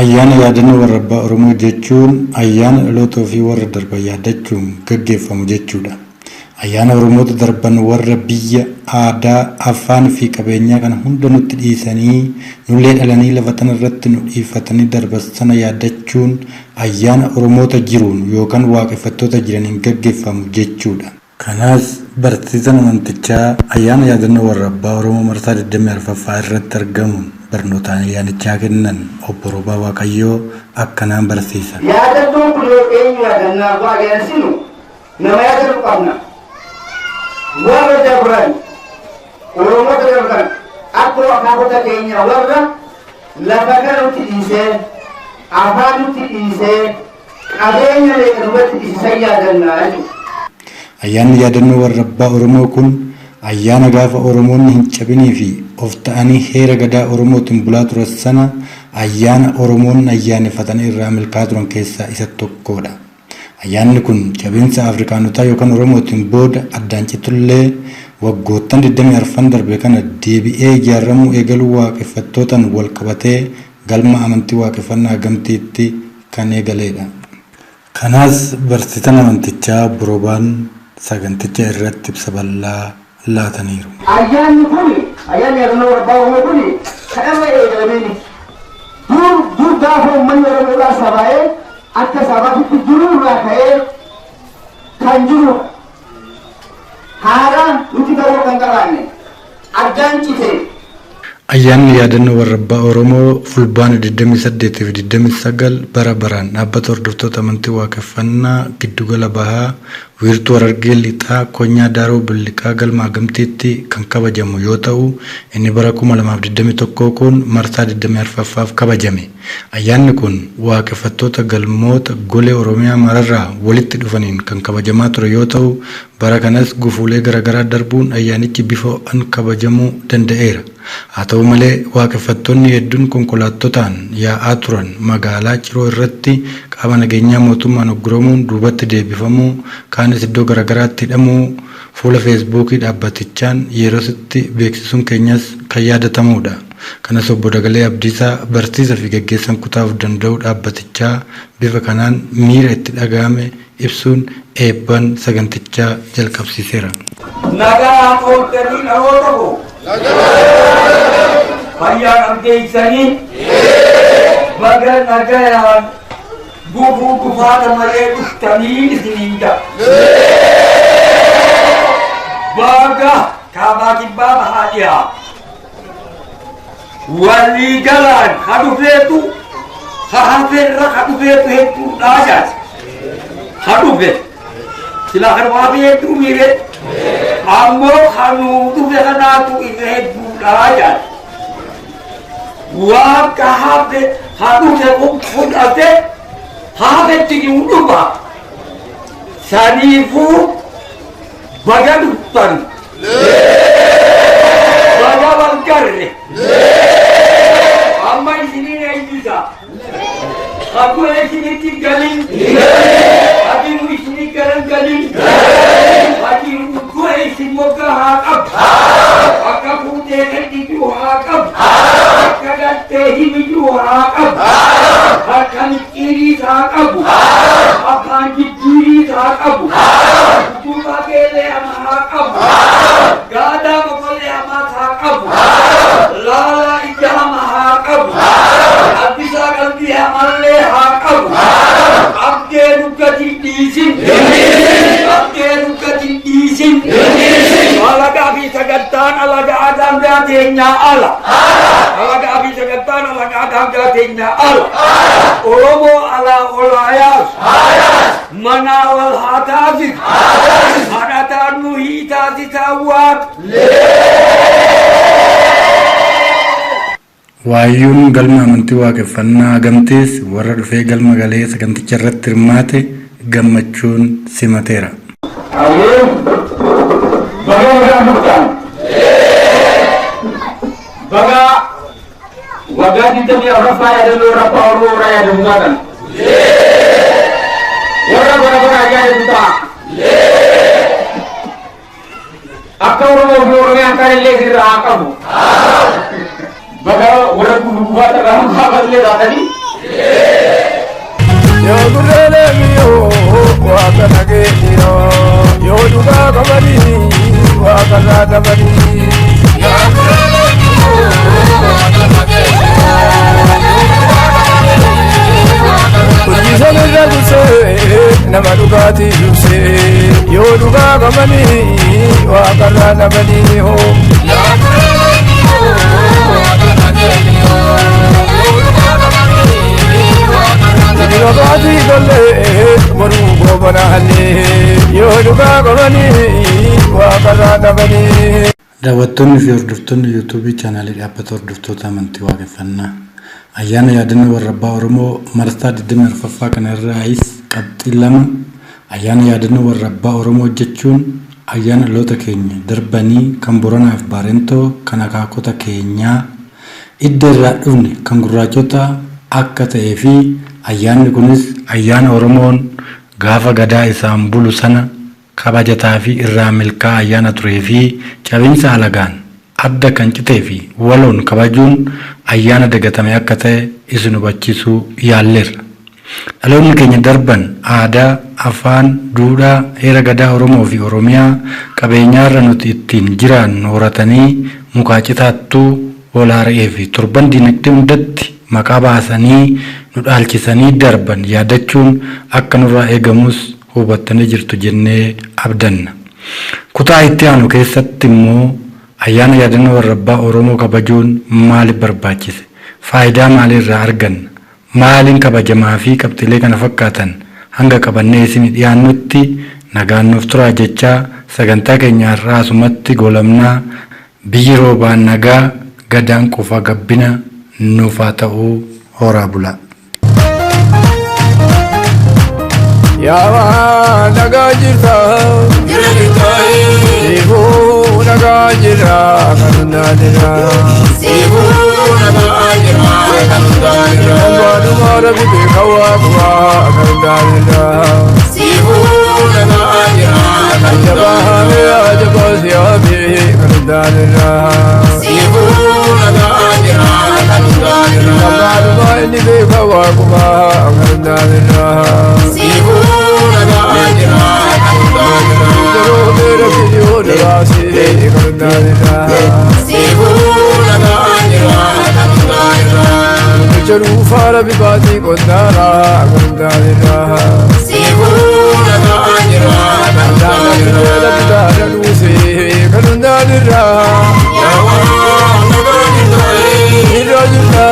Ayyaana yaadannoo warra abbaa Oromoo jechuun ayyaana dhaloota ofii warra darban yaadachuun gaggeeffamu jechuudha. Ayyaana Oromoota darban warra biyya, aadaa, afaan fi qabeenyaa kana hunda nutti dhiisanii nullee dhalanii lafa tana irratti nu dhiifatanii darban sana yaadachuun ayyaana Oromoota jiruun yookaan waaqeffattoota jiraniin gaggeeffamu jechuudha. Kanaas barsiisaan amantichaa ayyaana yaadannoo warra abbaa Oromoo marsaa 24ffaa irratti argamuun barnootaan ayyaanichaa kennan obbo Roobaa Waaqayyoo akkanaan barsiisan. Yaadannoon kun yoo eenyu yaadannaa baay'eessinu nama yaadatu qabna. Warra dabran Oromoota dabran akkuma akaakota keenya warra lafa kanutti dhiisee afaan nutti dhiisee qabeenya meeqanumatti dhiisan yaadannaa jechuudha. Ayyaanni yaadannoo warra abbaa Oromoo kun ayyaana gaafa Oromoonni hin cabinii fi of ta'anii heera gadaa Oromootiin bulaa turan sana ayyaana Oromoonni ayyaaneffatanii irraa milkaa turan keessaa isa tokkodha. Ayyaanni kun cabinsa Afrikaanotaa yookaan Oromootiin booda addaan citullee waggoottan 24 darbe kana deebi'ee ijaaramuu eegaluu waaqeffattootaan wal qabatee galma amantii waaqeffannaa gamtiitti kan eegaledha. Kanaas barsiisaan amantichaa obbo Roobaan saganticha irratti ibsa bal'aa laataniiru. Ayyaanni kun ayyaanni yaadannoo warra abbaa Oromoo kun kadhama eegalameen dur gaafa uummanni Oromoodhaa sabaa'ee akka sabaatti jiruu irraa ka'ee kan jiru haala nuti garuu kan qabaanne addaan cite. Ayyaanni yaadannoo warra abbaa Oromoo fulbaana 28 fi 29 bara baraan dhaabbata hordoftoota amantii waaqeffannaa giddugala bahaa wiirtuu Harargee lixaa konyaa Daaroo Billiqaa galma gamtiitti kan kabajamu yoo ta'u inni bara 2021 kun marsaa 24ffaaf kabajame. Ayyaanni kun waaqeffattoota galmoota golee Oromiyaa mararraa walitti dhufaniin kan kabajamaa ture yoo ta'u bara kanas gufuulee garaagaraa darbuun ayyaanichi bifa ho'aan kabajamuu danda'eera. Haa ta'u malee waaqeffattoonni hedduun konkolaattotaan yaa'aa turan magaalaa Ciroo irratti qaama nageenyaa mootummaan ugguramuun duubatti deebifamuu kaanis iddoo garaagaraatti hidhamuu fuula feesbuukii dhaabbatichaan yerootti beeksisuun keenyas kan yaadatamudha. Kanas obbo Dagalee Abdiisaa barsiisaa fi gaggeessan kutaaf danda'u dhaabbatichaa bifa kanaan miira itti dhaga'ame ibsuun eebban sagantichaa jalqabsiiseera. Nagaa ooltanii dhawoota koo. Fayyaan amteeysanii baga nagayaan gufuu gufaata malee dhuftanii isiniinda. Baga kaabaa kibbaa bahaa dhiyaa. Walii galaan hadhufeetu hahafeerra hadhufeetu hedduudhaa jaati. Hadhufe sila harwaafi hedduu miire ammoo kanuu dhufe kanaatu irra hedduudhaa jaati. Waan ka hafe hadhufe fudhate hafetti ni dhufa. Saniifuu baga dhuftan. Baga walgarre. Amma isiniin eebbisa. Akkuma isinitti galin. Adiin isinii garan galin. Adiin dhukkoo isin moggaa haa qabu. Akka fuutee gadhiituu haa qabu. Akka galtee himiyyuu haa qabu. Akka micciiriis haa qabu. Afaan jijjiiriis haa qabu. Duuba beelee hamaa haa qabu. Gaadaa boqolee hamaas haa qabu. Laala ija hamaa haa qabu. Abbisaa qalbii hamallee haa qabu. Abdee dhuggati dhiisin. Abdee dhuggati dhiisin. Alagaa fi sagantaan alagaa daangaa teenyaa ala. Alagaa fi sagantaan alagaa daangaa teenyaa ala. Oromoo alaa olaa yaasu. Manaa wal haa taasisu. Hadhataan nu hii taasisaa waaq. Waayyuun galma amantii waaqeffannaa gamtiis warra dhufee galma galee saganticha irratti hirmaate gammachuun simateera. Baga waggaa 24ffaa yaadannoo warra abbaa Oromoo irraa yaadamu taatan. Warra bara baraan yaadatu ta'a. Akka Oromoo fi Oromiyaan kan illee sirraa haa qabu. Baga warra gufuufaata irraa mukaafatillee taatanii yo gurele miyo wakana geyo yo duga kamari wakana kamari yo gurele miyo wakana geyo Kujisane jaguse nama dugati juse yo duga kamari wakana kamari ho yo gurele miyo wakana geyo Nagati golle moru gobana halle yo duga gobani wa karada bani Daawwattoonni fi hordoftoonni yuutuubii chaanaalii dhaabbata hordoftoota amantii waaqeffannaa ayyaana yaadannoo warra abbaa Oromoo marsaa 24ffaa kana irraayis qabxii 2 ayyaana yaadannoo warra abbaa Oromoo jechuun ayyaana dhaloota keenya darbanii kan Booranaa fi Baarentoo kan akaakota keenyaa idda irraa dhufne kan gurraachota akka ta'ee fi ayyaanni kunis ayyaana Oromoon gaafa gadaa isaan bulu sana kabajataa fi irraa milkaa ayyaana turee fi cabinsa alagaan adda kan citee fi waloon kabajuun ayyaana dagatame akka ta'e isin hubachiisuu yaalleerra. Dhaloonni keenya darban aadaa, afaan, duudhaa, heera gadaa Oromoo fi Oromiyaa qabeenyaarra nuti ittiin jiraannu horatanii mukaa citaattuu hoolaa re'ee fi torban dinagdee hundatti maqaa baasanii nu dhaalchisanii darban yaadachuun akka nurraa eegamus hubattanii jirtu jennee abdanna. Kutaa itti aanu keessatti immoo ayyaana yaadannoo warra abbaa Oromoo kabajuun maaliif barbaachise? Faayidaa maaliirraa arganna? Maaliin kabajamaa fi qabxiilee kana fakkaatan hanga qabannee isin dhiyaannutti nagaan nuuf turaa jechaa sagantaa keenya har'aa asumatti goolabnaa biyyi roobaan nagaa gadaan quufa gabbina nuuf haa ta'uu horaa bulaa. yawa naga jirta sibu naga jira kanunda jira sibu naga jira kanunda jira wadu mara bibi kawa kawa kanunda jira sibu naga jira kanunda jira jaba siyabi kanunda jira sibu naga jira kanunda jira wadu mara bibi kawa kawa kanunda jira sibu Jaru fara bibati kondara kondara Sibuna kanjira kondara kondara nusi kondara Yawa naganjira Irajira